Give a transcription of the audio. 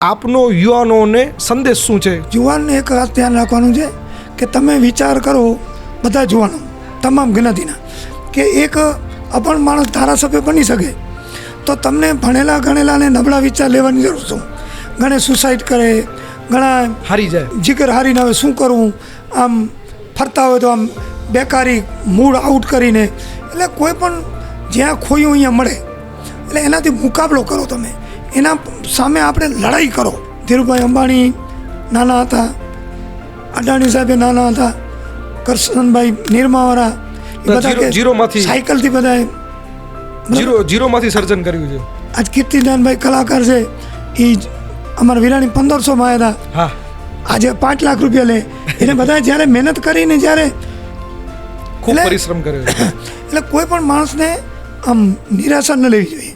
આપનો યુવાનોને સંદેશ શું છે? યુવાનને એક વાત ધ્યાન રાખવાનું છે કે તમે વિચાર કરો, બધા યુવાનો તમામ જ્ઞાતિના, કે એક અપણ માણસ ધારાસભ્ય બની શકે તો તમને ભણેલા ગણેલાને નબળા વિચાર લેવાની જરૂર શું? ઘણે સુસાઇડ કરે, ઘણા હારી જાય, જીગર હારીને હવે શું કરવું, આમ ફરતા હોય તો આમ બેકારી મૂડ આઉટ કરીને. એટલે કોઈ પણ જ્યાં ખોયું અહીંયા મળે, એટલે એનાથી મુકાબલો કરો. તમે એના સામે આપણે લડાઈ કરો. ધીરુભાઈ અંબાણી નાના હતા, અદાણી સાહેબે નાના હતા, કરશનભાઈ નિર્માવાળા બધા જીરોમાંથી સાયકલથી બધાએ જીરોમાંથી સર્જન કર્યું છે. આજ કીર્તિદાનભાઈ કલાકાર છે, એ અમારા વિરાણી 1500માં આવ્યા હતા, હા, આજે 5 લાખ રૂપિયા લે. એને બધા જ્યારે મહેનત કરીને જ્યારે ખૂબ પરિશ્રમ કર્યો છે. એટલે કોઈ પણ માણસને આમ નિરાશા ન લેવી જોઈએ.